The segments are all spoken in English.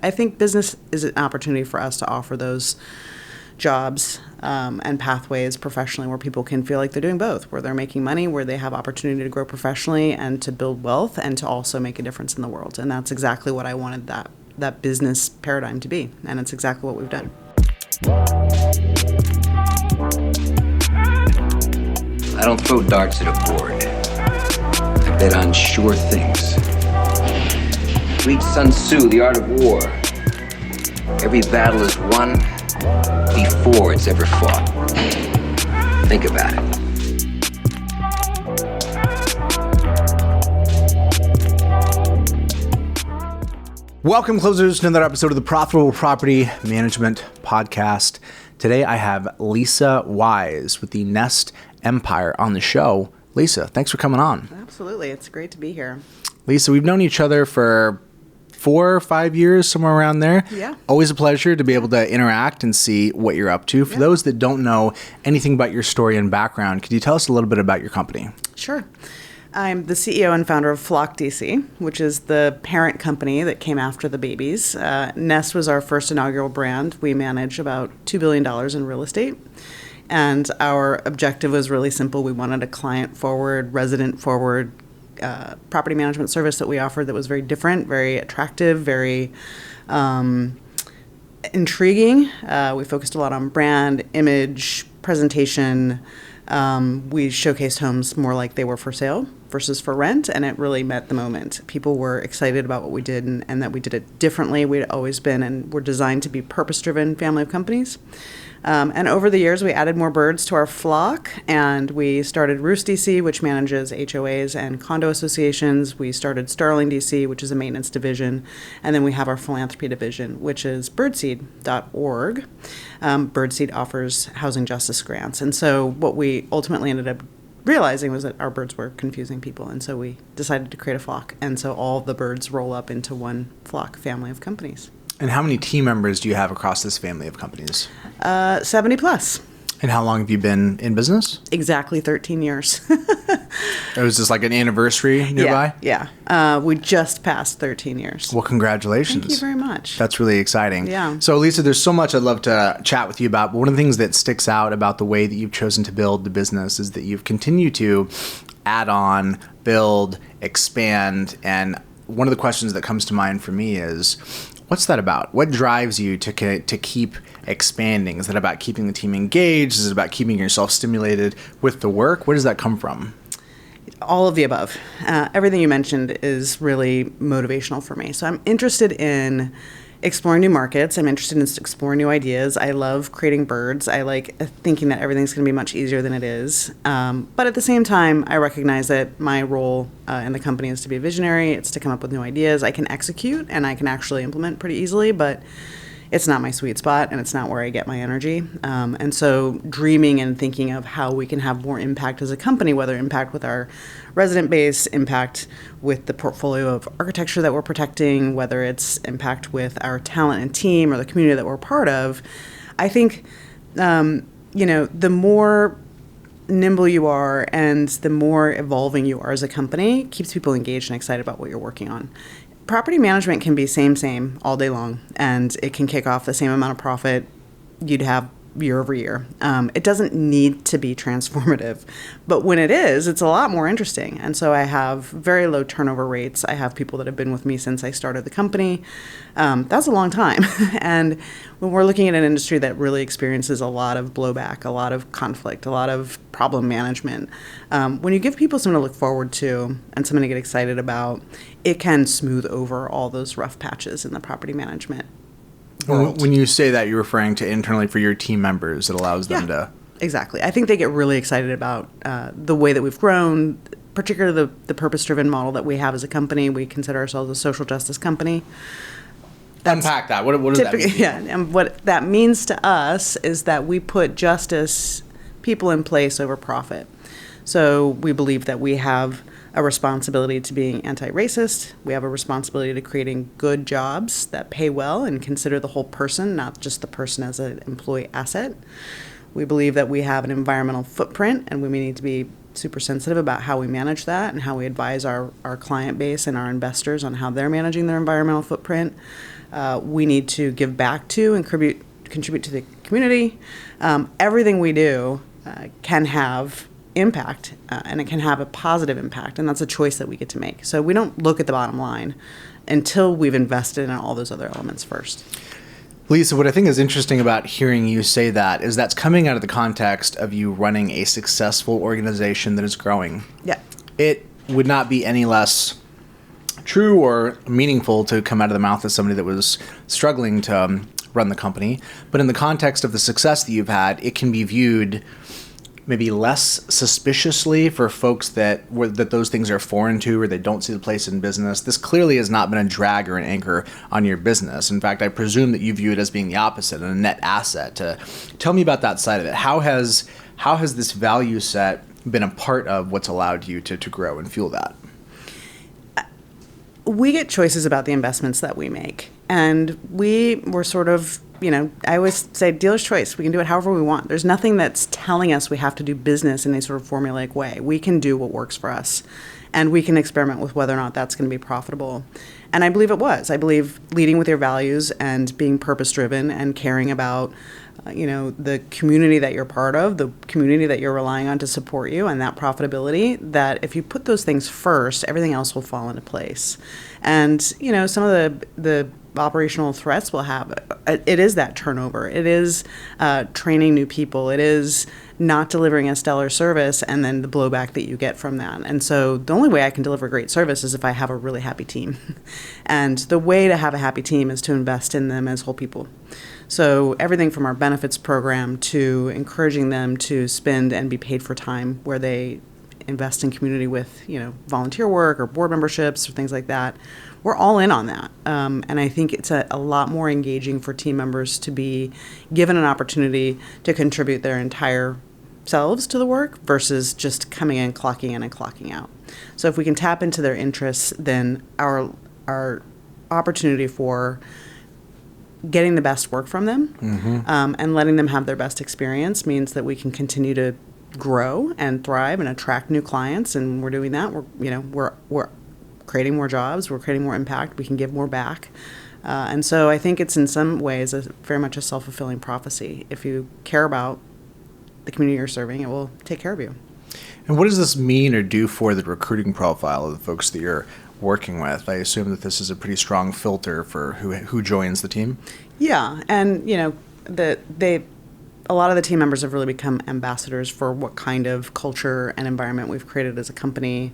I think business is an opportunity for us to offer those jobs and pathways professionally where people can feel like they're doing both, where they're making money, where they have opportunity to grow professionally and to build wealth and to also make a difference in the world. And that's exactly what I wanted that business paradigm to be. And it's exactly what we've done. I don't throw darts at a board. I bet on sure things. Read Sun Tzu, The Art of War. Every battle is won before it's ever fought. Think about it. Welcome, closers, to another episode of the Profitable Property Management Podcast. Today I have Lisa Wise with the Nest Empire on the show. Lisa, thanks for coming on. Absolutely. It's great to be here. Lisa, we've known each other for 4 or 5 years, somewhere around there. Yeah. Always a pleasure to be able to interact and see what you're up to. For those that don't know anything about your story and background, could you tell us a little bit about your company? Sure. I'm the CEO and founder of Flockster, which is the parent company that came after the babies. Nest was our first inaugural brand. We manage about $2 billion in real estate. And our objective was really simple. We wanted a client-forward, resident-forward property management service that we offered that was very different, very attractive, very intriguing. We focused a lot on brand, image, presentation. We showcased homes more like they were for sale versus for rent, and it really met the moment. People were excited about what we did and that we did it differently. We'd always been and we're designed to be purpose-driven family of companies. And over the years, we added more birds to our flock, and we started Roost DC, which manages HOAs and condo associations. We started Starling DC, which is a maintenance division. And then we have our philanthropy division, which is birdseed.org. Birdseed offers housing justice grants. And so what we ultimately ended up realizing was that our birds were confusing people. And so we decided to create a flock. And so all the birds roll up into one flock family of companies. And how many team members do you have across this family of companies? 70 plus. And how long have you been in business? Exactly 13 years. Was this like an anniversary nearby? Yeah. We just passed 13 years. Well, congratulations. Thank you very much. That's really exciting. Yeah. So, Lisa, there's so much I'd love to chat with you about. But one of the things that sticks out about the way that you've chosen to build the business is that you've continued to add on, build, expand. And one of the questions that comes to mind for me is, what's that about? What drives you to keep expanding? Is that about keeping the team engaged? Is it about keeping yourself stimulated with the work? Where does that come from? All of the above. Everything you mentioned is really motivational for me. So I'm interested in exploring new markets. I'm interested in exploring new ideas. I love creating birds. I like thinking that everything's going to be much easier than it is. But at the same time, I recognize that my role in the company is to be a visionary. It's to come up with new ideas. I can execute and I can actually implement pretty easily, but it's not my sweet spot and it's not where I get my energy. And so dreaming and thinking of how we can have more impact as a company, whether impact with our resident base, impact with the portfolio of architecture that we're protecting, whether it's impact with our talent and team or the community that we're part of, I think, the more nimble you are and the more evolving you are as a company keeps people engaged and excited about what you're working on. Property management can be same all day long, and it can kick off the same amount of profit you'd have year over year. It doesn't need to be transformative, but when it is, it's a lot more interesting. And so I have very low turnover rates. I have people that have been with me since I started the company. That's a long time. And when we're looking at an industry that really experiences a lot of blowback, a lot of conflict, a lot of problem management, when you give people something to look forward to and something to get excited about, it can smooth over all those rough patches in the property management world. When you say that, you're referring to internally for your team members. It allows them to... Exactly. I think they get really excited about the way that we've grown, particularly the purpose-driven model that we have as a company. We consider ourselves a social justice company. Unpack that. What does that mean? Yeah, and what that means to us is that we put justice, people in place over profit. So we believe that we have a responsibility to being anti-racist. We have a responsibility to creating good jobs that pay well and consider the whole person, not just the person as an employee asset. We believe that we have an environmental footprint, and we need to be super sensitive about how we manage that and how we advise our client base and our investors on how they're managing their environmental footprint. we need to give back to and contribute to the community. Everything we do can have impact, and it can have a positive impact, and that's a choice that we get to make. So we don't look at the bottom line until we've invested in all those other elements first. Lisa, what I think is interesting about hearing you say that is that's coming out of the context of you running a successful organization that is growing. Yeah. It would not be any less true or meaningful to come out of the mouth of somebody that was struggling to run the company. But in the context of the success that you've had, it can be viewed maybe less suspiciously for folks that those things are foreign to, or they don't see the place in business. This clearly has not been a drag or an anchor on your business. In fact, I presume that you view it as being the opposite, and a net asset. Tell me about that side of it. How has this value set been a part of what's allowed you to grow and fuel that? We get choices about the investments that we make. And we were sort of, I always say dealer's choice. We can do it however we want. There's nothing that's telling us we have to do business in a sort of formulaic way. We can do what works for us. And we can experiment with whether or not that's going to be profitable. And I believe it was. I believe leading with your values and being purpose-driven and caring about the community that you're part of, the community that you're relying on to support you, and that profitability, that if you put those things first, everything else will fall into place. And, some of the operational threats we'll have, it is that turnover. It is training new people. It is not delivering a stellar service and then the blowback that you get from that. And so the only way I can deliver great service is if I have a really happy team. And the way to have a happy team is to invest in them as whole people. So everything from our benefits program to encouraging them to spend and be paid for time where they invest in community with, volunteer work or board memberships or things like that. We're all in on that. And I think it's a lot more engaging for team members to be given an opportunity to contribute their entire selves to the work versus just coming in, clocking in, and clocking out. So if we can tap into their interests, then our opportunity for getting the best work from them and letting them have their best experience means that we can continue to grow and thrive and attract new clients. And we're doing that. We're creating more jobs. We're creating more impact. We can give more back. And so I think it's in some ways very much a self-fulfilling prophecy. If you care about the community you're serving, it will take care of you. And what does this mean or do for the recruiting profile of the folks that you're working with? I assume that this is a pretty strong filter for who joins the team. Yeah, and a lot of the team members have really become ambassadors for what kind of culture and environment we've created as a company.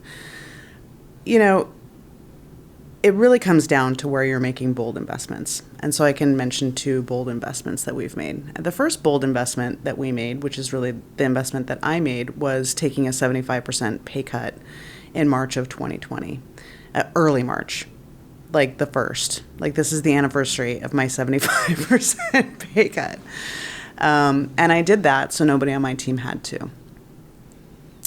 It really comes down to where you're making bold investments. And so I can mention 2 bold investments that we've made. The first bold investment that we made, which is really the investment that I made, was taking a 75% pay cut in March of 2020. Early March, like the first. Like this is the anniversary of my 75% pay cut. And I did that so nobody on my team had to.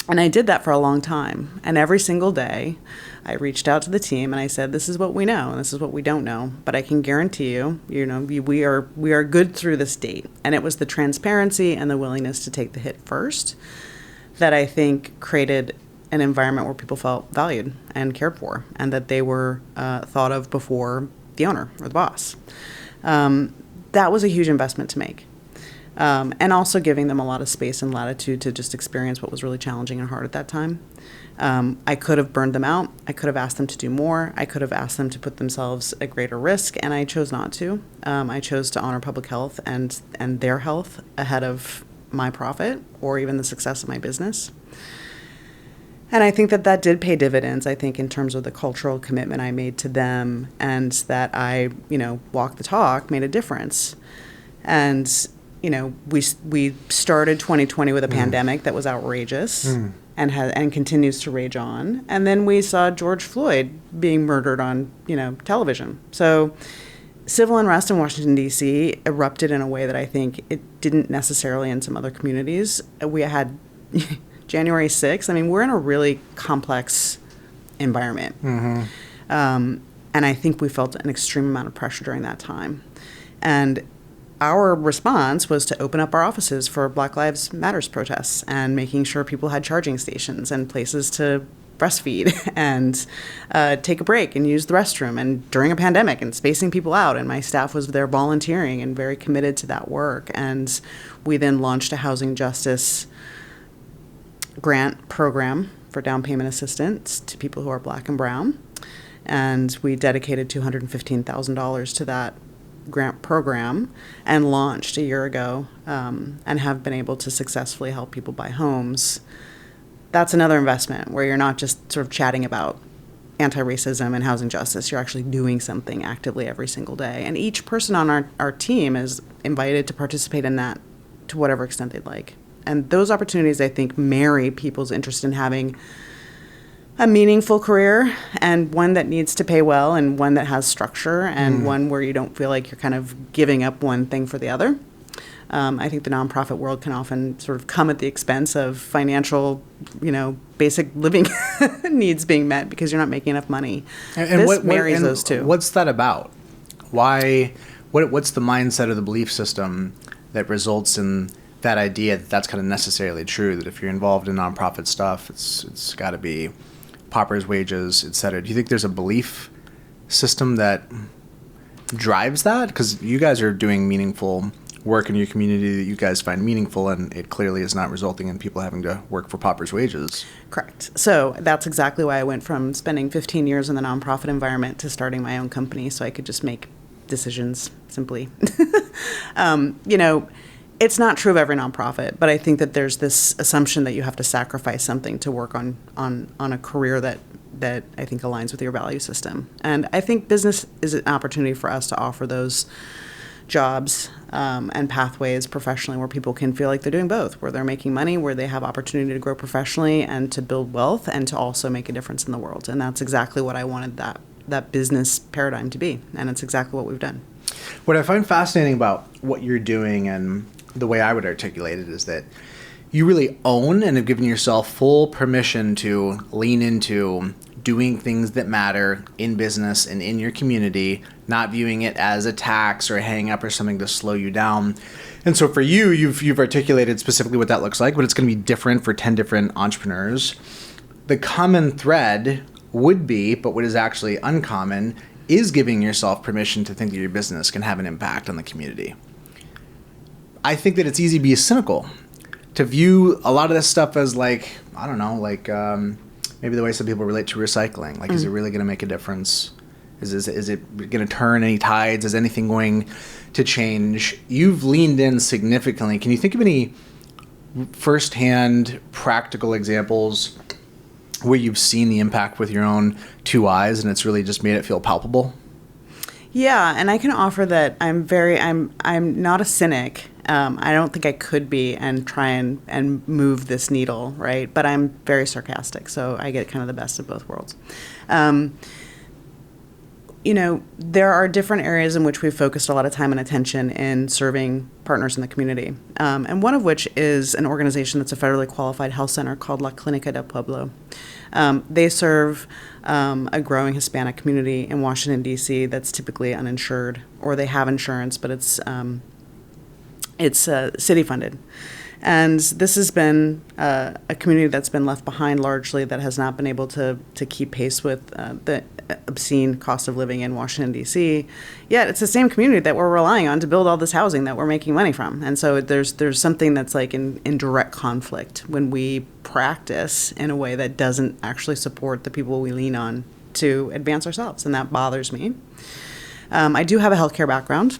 And I did that for a long time. And every single day, I reached out to the team and I said, this is what we know and this is what we don't know. But I can guarantee you, we are good through this date. And it was the transparency and the willingness to take the hit first that I think created an environment where people felt valued and cared for, and that they were thought of before the owner or the boss. That was a huge investment to make. And also giving them a lot of space and latitude to just experience what was really challenging and hard at that time. I could have burned them out. I could have asked them to do more. I could have asked them to put themselves at greater risk, and I chose not to. I chose to honor public health and their health ahead of my profit or even the success of my business. And I think that did pay dividends, I think, in terms of the cultural commitment I made to them, and that I, walked the talk, made a difference. And, we started 2020 with a pandemic that was outrageous and continues to rage on. And then we saw George Floyd being murdered on, television. So civil unrest in Washington, D.C. erupted in a way that I think it didn't necessarily in some other communities. We had January 6th. I mean, we're in a really complex environment. And I think we felt an extreme amount of pressure during that time. And our response was to open up our offices for Black Lives Matters protests and making sure people had charging stations and places to breastfeed and take a break and use the restroom, and during a pandemic and spacing people out. And my staff was there volunteering and very committed to that work. And we then launched a housing justice grant program for down payment assistance to people who are Black and brown. And we dedicated $215,000 to that grant program and launched a year ago, and have been able to successfully help people buy homes. That's another investment where you're not just sort of chatting about anti-racism and housing justice. You're actually doing something actively every single day. And each person on our team is invited to participate in that to whatever extent they'd like. And those opportunities, I think, marry people's interest in having a meaningful career, and one that needs to pay well, and one that has structure, and one where you don't feel like you're kind of giving up one thing for the other. I think the nonprofit world can often sort of come at the expense of financial, basic living needs being met because you're not making enough money. And this marries those two. What's that about? Why? What's the mindset or the belief system that results in that idea that that's kind of necessarily true? That if you're involved in nonprofit stuff, it's got to be paupers' wages, et cetera. Do you think there's a belief system that drives that? Because you guys are doing meaningful work in your community that you guys find meaningful, and it clearly is not resulting in people having to work for paupers' wages. Correct. So that's exactly why I went from spending 15 years in the nonprofit environment to starting my own company, so I could just make decisions simply. It's not true of every nonprofit, but I think that there's this assumption that you have to sacrifice something to work on a career that I think aligns with your value system. And I think business is an opportunity for us to offer those jobs and pathways professionally where people can feel like they're doing both, where they're making money, where they have opportunity to grow professionally and to build wealth and to also make a difference in the world. And that's exactly what I wanted that business paradigm to be. And it's exactly what we've done. What I find fascinating about what you're doing, and the way I would articulate it, is that you really own and have given yourself full permission to lean into doing things that matter in business and in your community, not viewing it as a tax or a hang up or something to slow you down. And so for you, you've articulated specifically what that looks like, but it's going to be different for 10 different entrepreneurs. The common thread would be, but what is actually uncommon, is giving yourself permission to think that your business can have an impact on the community. I think that it's easy to be cynical, to view a lot of this stuff as maybe the way some people relate to recycling. Is it really going to make a difference? Is it going to turn any tides? Is anything going to change? You've leaned in significantly. Can you think of any firsthand practical examples where you've seen the impact with your own two eyes and it's really just made it feel palpable? Yeah, and I can offer that I'm not a cynic. I don't think I could be and try and move this needle, right? But I'm very sarcastic, so I get kind of the best of both worlds. There are different areas in which we've focused a lot of time and attention in serving partners in the community. And one of which is an organization that's a federally qualified health center called La Clínica del Pueblo. They serve a growing Hispanic community in Washington, D.C. that's typically uninsured, or they have insurance, but it's city funded. And this has been a community that's been left behind largely, that has not been able to keep pace with the obscene cost of living in Washington, D.C. Yet it's the same community that we're relying on to build all this housing that we're making money from. And so there's something that's like in direct conflict when we practice in a way that doesn't actually support the people we lean on to advance ourselves. And that bothers me. I do have a healthcare background,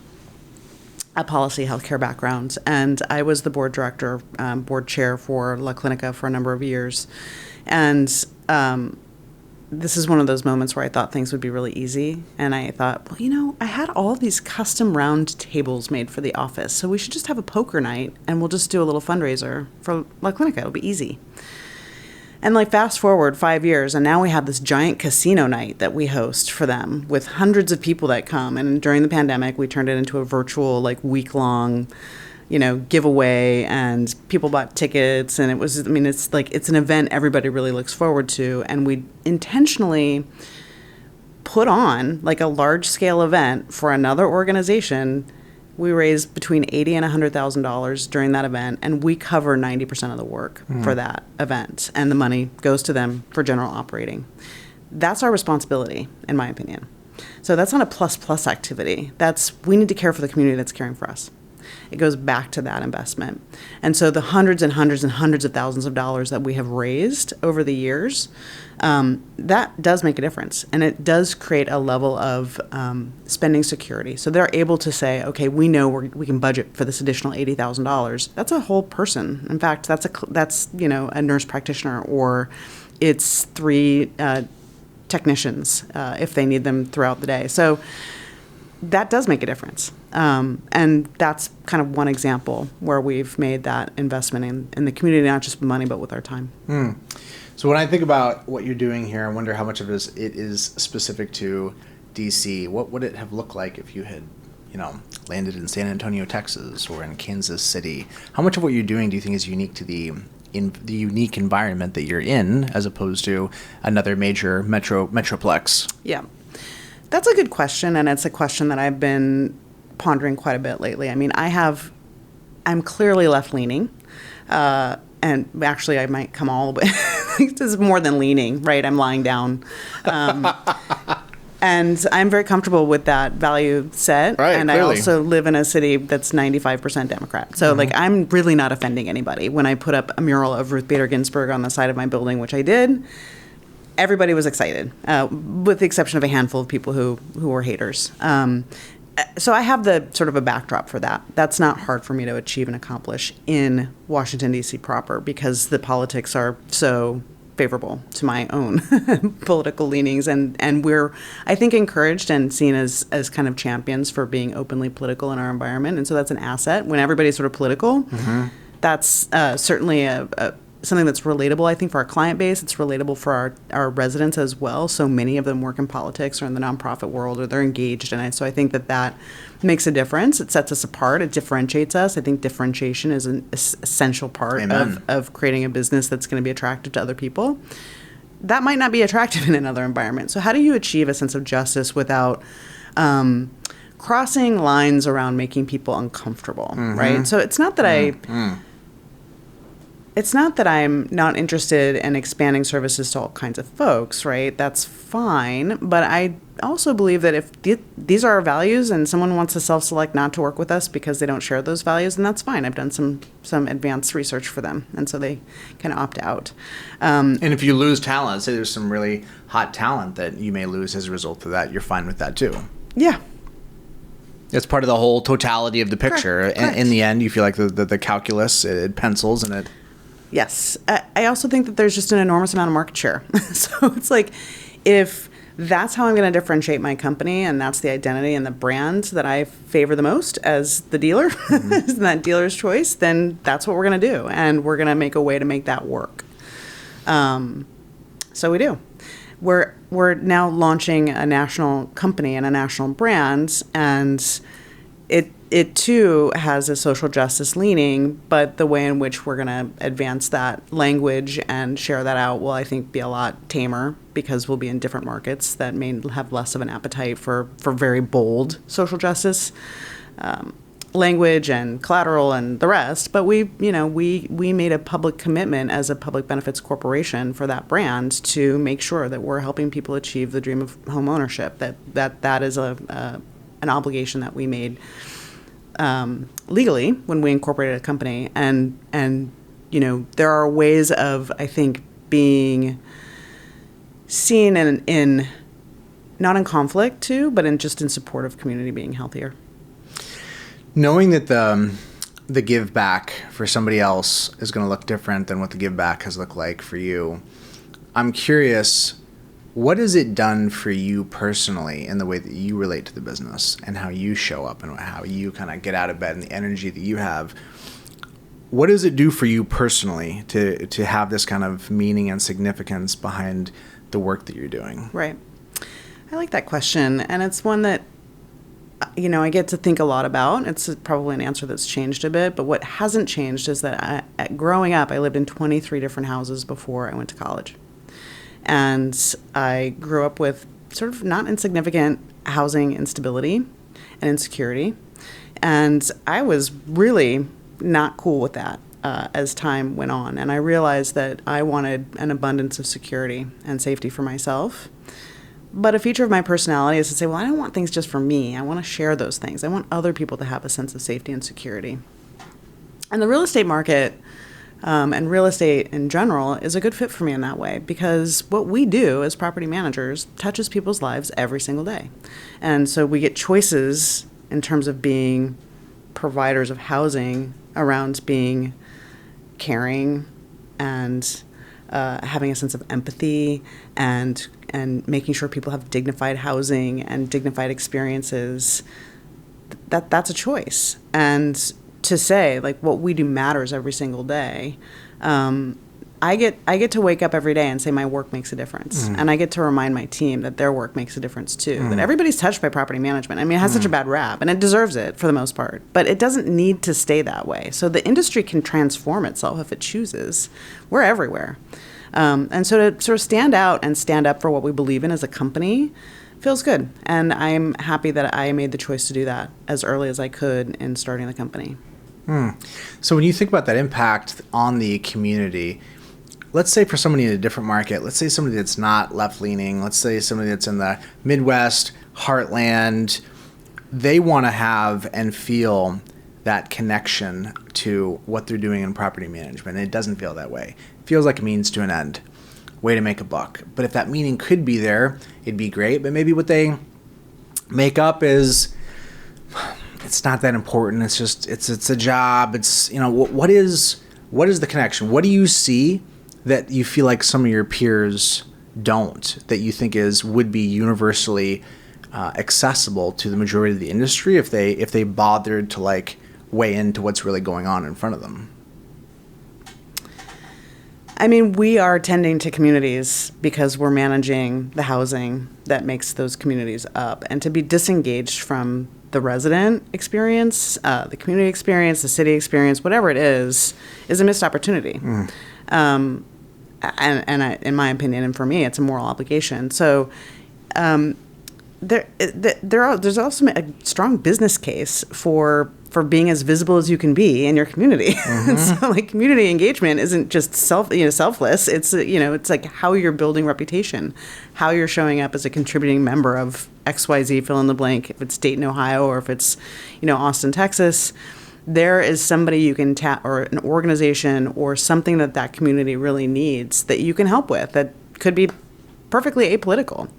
a policy healthcare background, and I was the board director, board chair for La Clínica for a number of years. And this is one of those moments where I thought things would be really easy. And I thought, I had all these custom round tables made for the office, so we should just have a poker night and we'll just do a little fundraiser for La Clínica. It'll be easy. And fast forward 5 years, and now we have this giant casino night that we host for them with hundreds of people that come. And during the pandemic, we turned it into a virtual week-long, giveaway, and people bought tickets. And it's an event everybody really looks forward to. And we intentionally put on a large-scale event for another organization We raised between $80,000 and $100,000 during that event, and we cover 90% of the work for that event, and the money goes to them for general operating. That's our responsibility, in my opinion. So that's not a plus activity. We need to care for the community that's caring for us. It goes back to that investment. And so the hundreds and hundreds and hundreds of thousands of dollars that we have raised over the years, that does make a difference. And it does create a level of spending security. So they're able to say, okay, we know we can budget for this additional $80,000. That's a whole person. In fact, that's a nurse practitioner, or it's 3 technicians if they need them throughout the day. So that does make a difference. And that's kind of one example where we've made that investment in the community, not just with money, but with our time. So when I think about what you're doing here, I wonder how much of it is specific to DC. What would it have looked like if you had, landed in San Antonio, Texas, or in Kansas City? How much of what you're doing do you think is unique to the unique environment that you're in, as opposed to another major metroplex? Yeah, that's a good question, and it's a question that I've been pondering quite a bit lately. I mean, I'm clearly left-leaning, and actually I might come all the way. This is more than leaning, right? I'm lying down. And I'm very comfortable with that value set. Right, and clearly. I also live in a city that's 95% Democrat. So, I'm really not offending anybody. When I put up a mural of Ruth Bader Ginsburg on the side of my building, which I did, everybody was excited, with the exception of a handful of people who were haters. So I have the sort of a backdrop for that. That's not hard for me to achieve and accomplish in Washington, D.C. proper, because the politics are so favorable to my own political leanings. And we're, I think, encouraged and seen as kind of champions for being openly political in our environment. And so that's an asset. When everybody's sort of political, that's certainly something that's relatable, I think, for our client base. It's relatable for our residents as well. So many of them work in politics or in the nonprofit world, or they're engaged in it. So I think that makes a difference. It sets us apart. It differentiates us. I think differentiation is an essential part of creating a business that's going to be attractive to other people. That might not be attractive in another environment. So how do you achieve a sense of justice without crossing lines around making people uncomfortable, right? So it's not that It's not that I'm not interested in expanding services to all kinds of folks, right? That's fine. But I also believe that if these are our values and someone wants to self-select not to work with us because they don't share those values, then that's fine. I've done some advanced research for them, and so they can opt out. And if you lose talent, say there's some really hot talent that you may lose as a result of that, you're fine with that too. Yeah. It's part of the whole totality of the picture. Correct. And in the end, you feel like the calculus, it pencils and it... Yes. I also think that there's just an enormous amount of market share. So it's like, if that's how I'm going to differentiate my company, and that's the identity and the brand that I favor the most as the dealer, as that dealer's choice, then that's what we're going to do. And we're going to make a way to make that work. So we do. We're now launching a national company and a national brand, and it too has a social justice leaning, but the way in which we're going to advance that language and share that out will, I think, be a lot tamer, because we'll be in different markets that may have less of an appetite for very bold social justice language and collateral and the rest. But we made a public commitment as a public benefits corporation for that brand to make sure that we're helping people achieve the dream of home ownership. That is an obligation that we made legally when we incorporated a company, and there are ways of, I think, being seen in not in conflict too, but in support of community being healthier. Knowing that the give back for somebody else is going to look different than what the give back has looked like for you, I'm curious, what has it done for you personally in the way that you relate to the business and how you show up and how you kind of get out of bed and the energy that you have? What does it do for you personally to have this kind of meaning and significance behind the work that you're doing? Right. I like that question. And it's one that, I get to think a lot about. It's probably an answer that's changed a bit. But what hasn't changed is that growing up, I lived in 23 different houses before I went to college. And I grew up with sort of not insignificant housing instability and insecurity. And I was really not cool with that as time went on. And I realized that I wanted an abundance of security and safety for myself. But a feature of my personality is to say, well, I don't want things just for me. I want to share those things. I want other people to have a sense of safety and security. And the real estate market and real estate in general is a good fit for me in that way, because what we do as property managers touches people's lives every single day. And so we get choices in terms of being providers of housing around being caring and having a sense of empathy and making sure people have dignified housing and dignified experiences. That's a choice. And to say, like, what we do matters every single day. I get to wake up every day and say my work makes a difference. And I get to remind my team that their work makes a difference too. That everybody's touched by property management. I mean, it has such a bad rap, and it deserves it for the most part. But it doesn't need to stay that way. So the industry can transform itself if it chooses. We're everywhere. And so to sort of stand out and stand up for what we believe in as a company feels good. And I'm happy that I made the choice to do that as early as I could in starting the company. So when you think about that impact on the community, let's say for somebody in a different market, let's say somebody that's not left-leaning, let's say somebody that's in the Midwest, Heartland, they want to have and feel that connection to what they're doing in property management. And it doesn't feel that way. It feels like a means to an end, way to make a buck. But if that meaning could be there, it'd be great. But maybe what they make up is, it's not that important. It's just, it's a job. It's, what is the connection? What do you see that you feel like some of your peers don't, that you think would be universally accessible to the majority of the industry if they bothered to weigh into what's really going on in front of them? I mean, we are tending to communities because we're managing the housing that makes those communities up. And to be disengaged from the resident experience, the community experience, the city experience, whatever it is a missed opportunity. And in my opinion, and for me, it's a moral obligation. So there's also a strong business case for being as visible as you can be in your community. So community engagement isn't just selfless. It's it's like how you're building reputation, how you're showing up as a contributing member of XYZ fill in the blank, if it's Dayton, Ohio, or if it's Austin, Texas. There is somebody you can tap, or an organization, or something that community really needs that you can help with, that could be perfectly apolitical.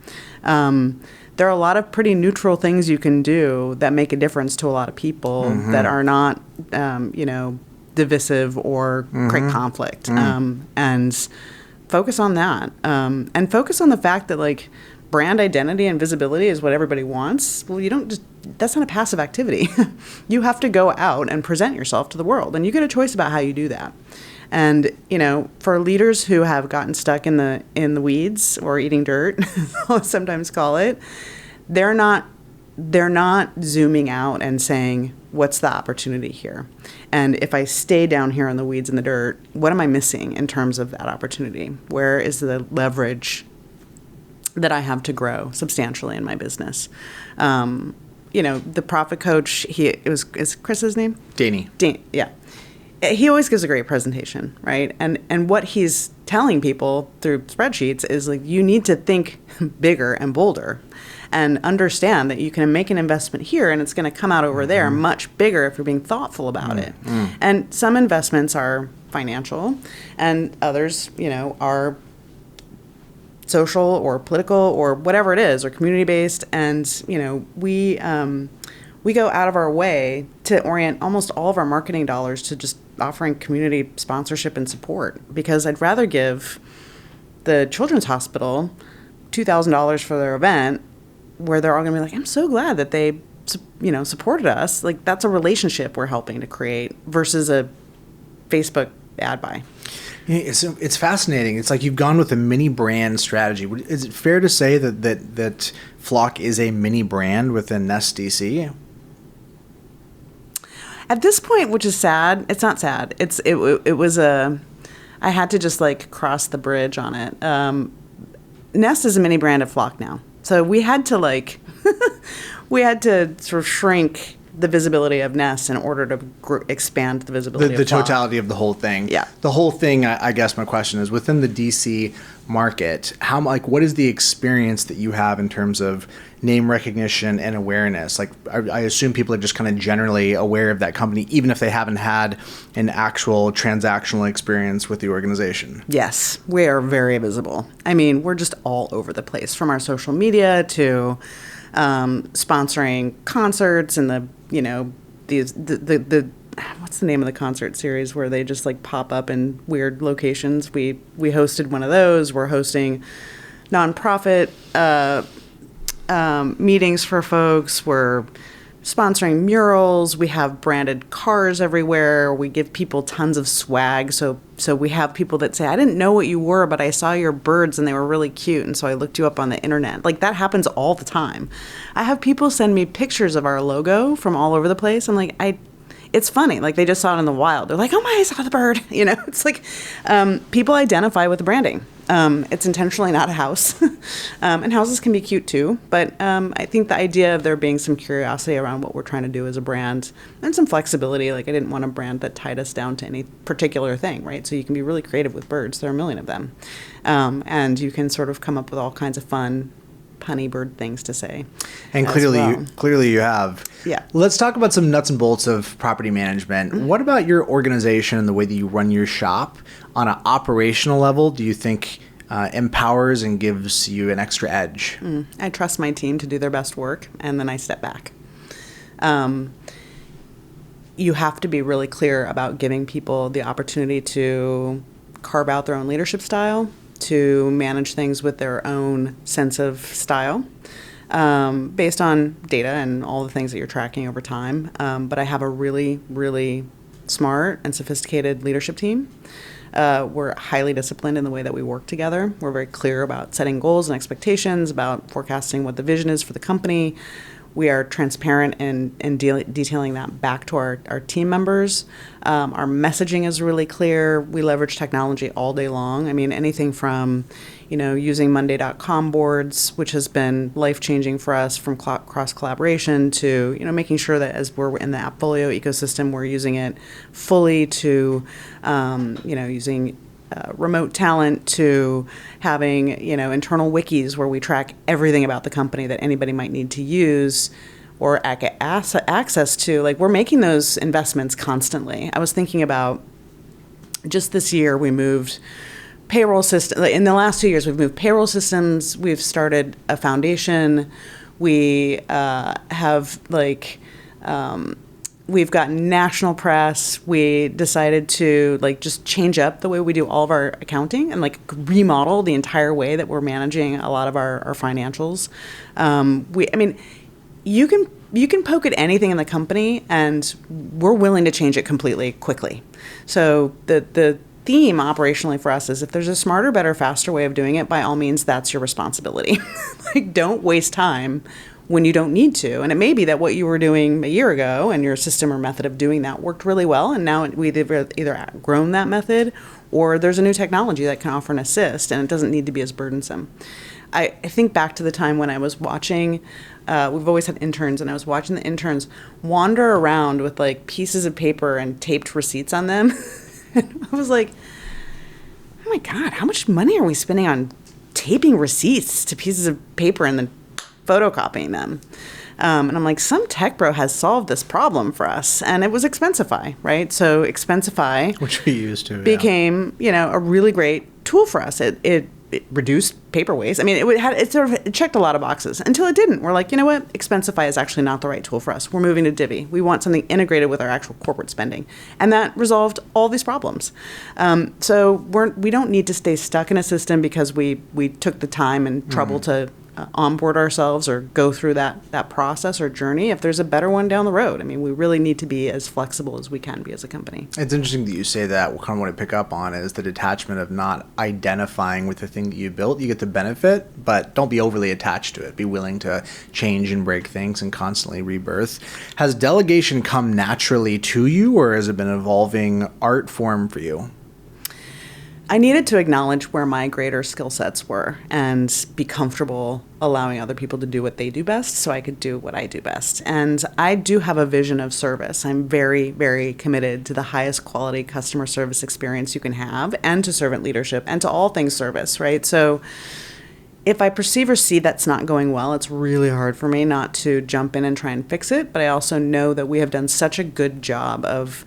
There are a lot of pretty neutral things you can do that make a difference to a lot of people that are not, divisive or create conflict. And focus on that. And focus on the fact that, brand identity and visibility is what everybody wants. Well, that's not a passive activity. You have to go out and present yourself to the world, and you get a choice about how you do that. And, for leaders who have gotten stuck in the weeds or eating dirt, I'll sometimes call it, they're not zooming out and saying, what's the opportunity here? And if I stay down here in the weeds and the dirt, what am I missing in terms of that opportunity? Where is the leverage that I have to grow substantially in my business? The profit coach, is Chris his name? Danny. Yeah. He always gives a great presentation, right? And what he's telling people through spreadsheets is you need to think bigger and bolder and understand that you can make an investment here and it's going to come out over there much bigger if you're being thoughtful about it. And some investments are financial and others, are social or political or whatever it is, or community-based. And, we go out of our way to orient almost all of our marketing dollars to just offering community sponsorship and support, because I'd rather give the Children's Hospital $2,000 for their event where they're all going to be like, I'm so glad that they, supported us. That's a relationship we're helping to create versus a Facebook ad buy. It's fascinating. It's like you've gone with a mini brand strategy. Is it fair to say that Flock is a mini brand within Nest DC? At this point, which is sad, it's not sad. It was I had to just cross the bridge on it. Nest is a mini brand of Flock now. So we had to we had to sort of shrink the visibility of Nest in order to expand the visibility The of Flock. totality of the whole thing. Yeah. The whole thing, I guess my question is, within the DC market, what is the experience that you have in terms of name recognition and awareness? Like, I assume people are just kind of generally aware of that company, even if they haven't had an actual transactional experience with the organization. Yes, we are very visible. I mean, we're just all over the place, from our social media to sponsoring concerts and the what's the name of the concert series where they just like pop up in weird locations? We hosted one of those. We're hosting nonprofit meetings for folks. We're sponsoring murals. We have branded cars everywhere. We give people tons of swag. So we have people that say, I didn't know what you were, but I saw your birds and they were really cute. And so I looked you up on the internet. Like, that happens all the time. I have people send me pictures of our logo from all over the place. I'm like, it's funny. Like, they just saw it in the wild. They're like, oh my, I saw the bird. It's like people identify with the branding. It's intentionally not a house. And houses can be cute too. But I think the idea of there being some curiosity around what we're trying to do as a brand and some flexibility, like I didn't want a brand that tied us down to any particular thing, right? So you can be really creative with birds. There are a million of them. And you can sort of come up with all kinds of fun, punny bird things to say. And clearly you have. Yeah. Let's talk about some nuts and bolts of property management. Mm-hmm. What about your organization and the way that you run your shop on an operational level do you think empowers and gives you an extra edge? I trust my team to do their best work, and then I step back. You have to be really clear about giving people the opportunity to carve out their own leadership style, to manage things with their own sense of style, based on data and all the things that you're tracking over time. But I have a really, really smart and sophisticated leadership team. We're highly disciplined in the way that we work together. We're very clear about setting goals and expectations, about forecasting what the vision is for the company. We are transparent in detailing that back to our team members. Our messaging is really clear. We leverage technology all day long. I mean, anything from, using Monday.com boards, which has been life-changing for us, from cross-collaboration to, making sure that as we're in the Appfolio ecosystem, we're using it fully, to, using remote talent, to having, internal wikis where we track everything about the company that anybody might need to use or get access to. Like, we're making those investments constantly. I was thinking about just this year, we moved payroll system. In the last 2 years, we've moved payroll systems. We've started a foundation. We have we've gotten national press. We decided to just change up the way we do all of our accounting and remodel the entire way that we're managing a lot of our financials. You can poke at anything in the company, and we're willing to change it completely quickly. So the theme operationally for us is, if there's a smarter, better, faster way of doing it, by all means, that's your responsibility. Don't waste time when you don't need to. And it may be that what you were doing a year ago and your system or method of doing that worked really well, and now we've either outgrown that method, or there's a new technology that can offer an assist, and it doesn't need to be as burdensome. I think back to the time when I was watching, we've always had interns, and I was watching the interns wander around with pieces of paper and taped receipts on them. And I was like, oh my God, how much money are we spending on taping receipts to pieces of paper and then photocopying them? And I'm like, some tech bro has solved this problem for us. And it was Expensify, right? So Expensify, which we used to, became, a really great tool for us. It reduced paper waste. I mean, it checked a lot of boxes until it didn't. We're like, you know what? Expensify is actually not the right tool for us. We're moving to Divvy. We want something integrated with our actual corporate spending. And that resolved all these problems. So we don't need to stay stuck in a system because we took the time and trouble to onboard ourselves or go through that process or journey. If there's a better one down the road, we really need to be as flexible as we can be as a company. It's interesting that you say that. What kind of want to pick up on is the detachment of not identifying with the thing that you built. You get the benefit, but don't be overly attached to it. Be willing to change and break things and constantly rebirth. Has delegation come naturally to you, or has it been an evolving art form for you? I needed to acknowledge where my greater skill sets were and be comfortable allowing other people to do what they do best so I could do what I do best. And I do have a vision of service. I'm very, very committed to the highest quality customer service experience you can have, and to servant leadership, and to all things service, right? So if I perceive or see that's not going well, it's really hard for me not to jump in and try and fix it. But I also know that we have done such a good job of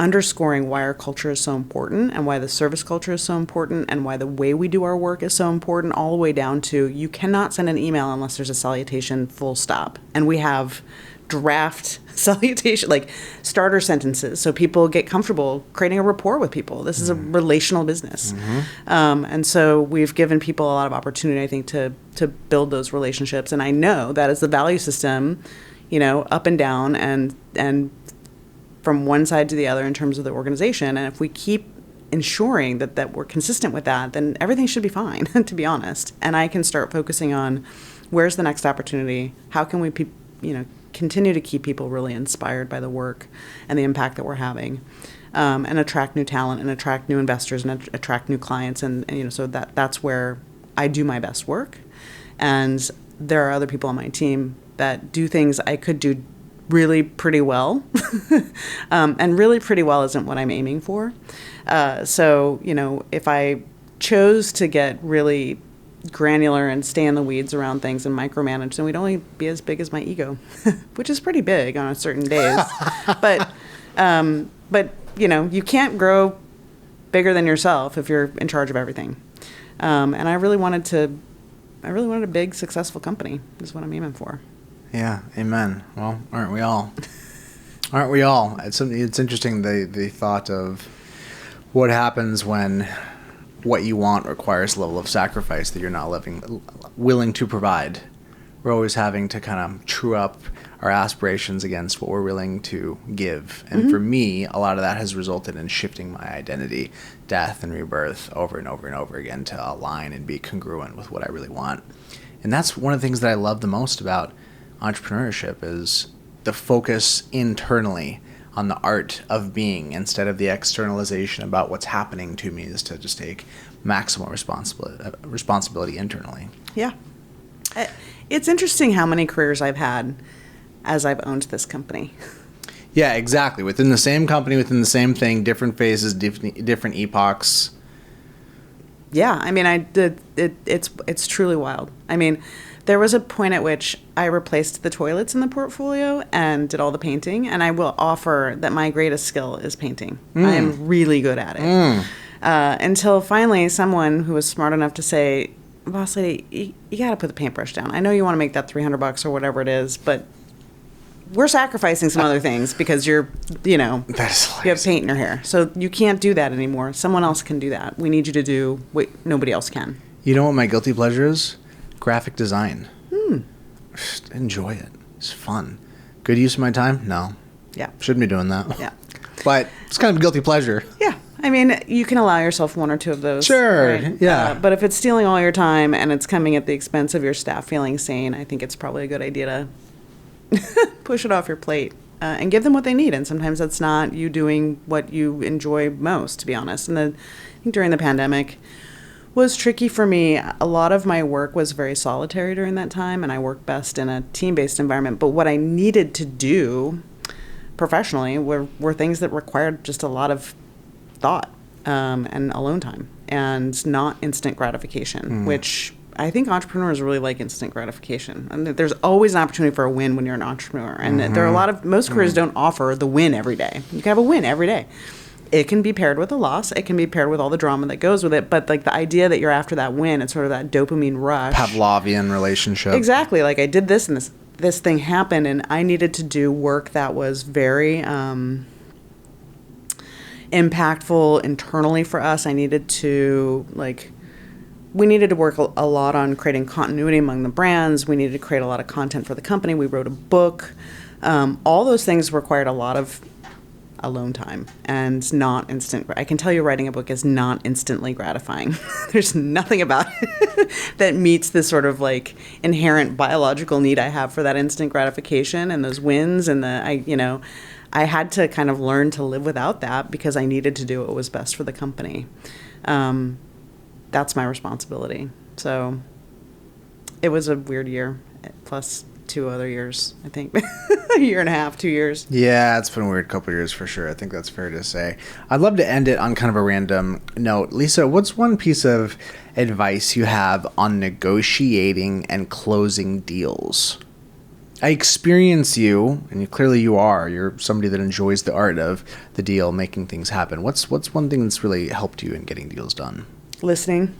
underscoring why our culture is so important, and why the service culture is so important, and why the way we do our work is so important, all the way down to you cannot send an email unless there's a salutation, full stop. And we have draft salutation, like starter sentences, so people get comfortable creating a rapport with people. This is a relational business. And so we've given people a lot of opportunity, I think, to build those relationships. And I know that is the value system, up and down, and from one side to the other in terms of the organization. And if we keep ensuring that we're consistent with that, then everything should be fine, to be honest. And I can start focusing on where's the next opportunity, how can we continue to keep people really inspired by the work and the impact that we're having, and attract new talent, and attract new investors, and attract new clients. And so that's where I do my best work. And there are other people on my team that do things I could do really pretty well. And really pretty well isn't what I'm aiming for. So if I chose to get really granular and stay in the weeds around things and micromanage, then we'd only be as big as my ego, which is pretty big on certain days. But you can't grow bigger than yourself if you're in charge of everything. And I really wanted a big, successful company is what I'm aiming for. Yeah, amen. Well, aren't we all? Aren't we all? It's interesting, the thought of what happens when what you want requires a level of sacrifice that you're not willing to provide. We're always having to kind of true up our aspirations against what we're willing to give. And for me, a lot of that has resulted in shifting my identity, death and rebirth, over and over and over again to align and be congruent with what I really want. And that's one of the things that I love the most about entrepreneurship, is the focus internally on the art of being, instead of the externalization about what's happening to me, is to just take maximal responsibility internally. Yeah. It's interesting how many careers I've had as I've owned this company. Yeah, exactly. Within the same company, within the same thing, different phases, different epochs. Yeah, I mean, it's truly wild. I mean, there was a point at which I replaced the toilets in the portfolio and did all the painting, and I will offer that my greatest skill is painting. I am really good at it. Until finally someone who was smart enough to say, boss lady, you got to put the paintbrush down. I know you want to make that $300 or whatever it is, but we're sacrificing some other things because you have paint in your hair. So you can't do that anymore. Someone else can do that. We need you to do what nobody else can. You know what my guilty pleasure is? Graphic design. Just enjoy it. It's fun. Good use of my time? No. Yeah. Shouldn't be doing that. Yeah. But it's kind of a guilty pleasure. Yeah. I mean, you can allow yourself one or two of those. Sure. Right? Yeah. But if it's stealing all your time and it's coming at the expense of your staff feeling sane, I think it's probably a good idea to push it off your plate and give them what they need. And sometimes that's not you doing what you enjoy most, to be honest. And I think during the pandemic was tricky for me. A lot of my work was very solitary during that time, and I worked best in a team-based environment. But what I needed to do professionally were things that required just a lot of thought and alone time, and not instant gratification, which I think entrepreneurs really like instant gratification. And there's always an opportunity for a win when you're an entrepreneur. And there are most careers don't offer the win every day. You can have a win every day. It can be paired with a loss. It can be paired with all the drama that goes with it. But like the idea that you're after that win, it's sort of that dopamine rush. Pavlovian relationship. Exactly. Like I did this and this thing happened, and I needed to do work that was very impactful internally for us. We needed to work a lot on creating continuity among the brands. We needed to create a lot of content for the company. We wrote a book. All those things required a lot of alone time and not instant. I can tell you writing a book is not instantly gratifying. There's nothing about it that meets this sort of like inherent biological need I have for that instant gratification and those wins and I had to kind of learn to live without that because I needed to do what was best for the company. That's my responsibility. So it was a weird year, plus 2 other years, I think. A year and a half, 2 years. Yeah, it's been a weird couple of years for sure. I think that's fair to say. I'd love to end it on kind of a random note. Lisa, what's one piece of advice you have on negotiating and closing deals? I experience you, and clearly you're somebody that enjoys the art of the deal, making things happen. What's one thing that's really helped you in getting deals done? Listening.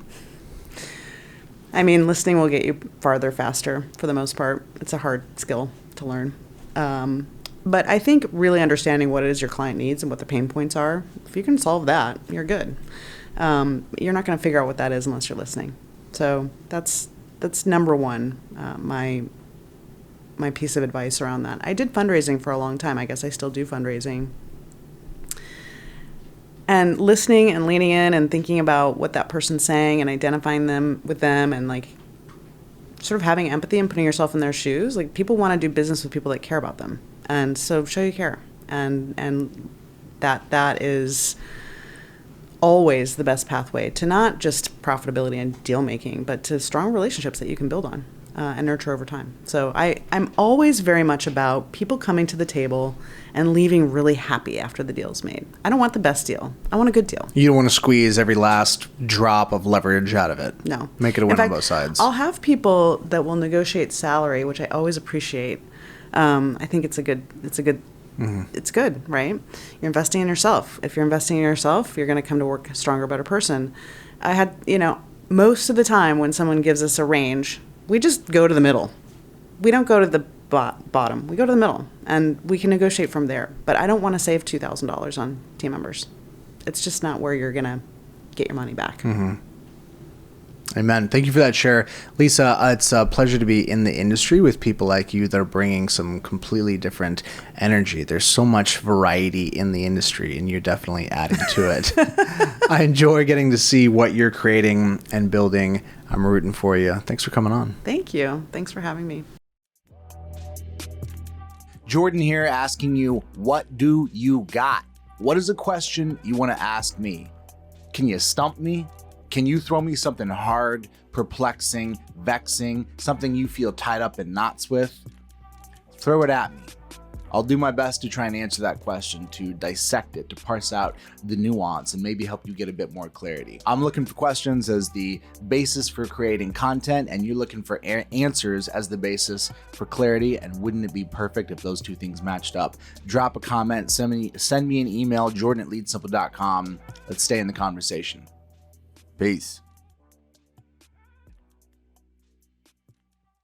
I mean, listening will get you farther faster for the most part. It's a hard skill to learn. But I think really understanding what it is your client needs and what the pain points are, if you can solve that, you're good. You're not going to figure out what that is unless you're listening. So that's number one, my piece of advice around that. I did fundraising for a long time. I guess I still do fundraising. And listening and leaning in and thinking about what that person's saying and identifying them with them and like sort of having empathy and putting yourself in their shoes. Like people want to do business with people that care about them. And so show you care. And that is always the best pathway to not just profitability and deal making, but to strong relationships that you can build on and nurture over time. So I'm always very much about people coming to the table and leaving really happy after the deal's made. I don't want the best deal. I want a good deal. You don't want to squeeze every last drop of leverage out of it. No. Make it a win on both sides. I'll have people that will negotiate salary, which I always appreciate. I think it's good, right? You're investing in yourself. If you're investing in yourself, you're going to come to work a stronger, better person. I had, most of the time when someone gives us a range, we just go to the middle. We don't go to the bottom. We go to the middle, and we can negotiate from there. But I don't want to save $2,000 on team members. It's just not where you're going to get your money back. Mm-hmm. Amen. Thank you for that share. Lisa, it's a pleasure to be in the industry with people like you that are bringing some completely different energy. There's so much variety in the industry, and you're definitely adding to it. I enjoy getting to see what you're creating and building. I'm rooting for you. Thanks for coming on. Thank you. Thanks for having me. Jordan here asking you, what do you got? What is a question you want to ask me? Can you stump me? Can you throw me something hard, perplexing, vexing, something you feel tied up in knots with? Throw it at me. I'll do my best to try and answer that question, to dissect it, to parse out the nuance, and maybe help you get a bit more clarity. I'm looking for questions as the basis for creating content, and you're looking for answers as the basis for clarity, and wouldn't it be perfect if those two things matched up? Drop a comment, send me an email, jordan@leadsimple.com. Let's stay in the conversation. Peace.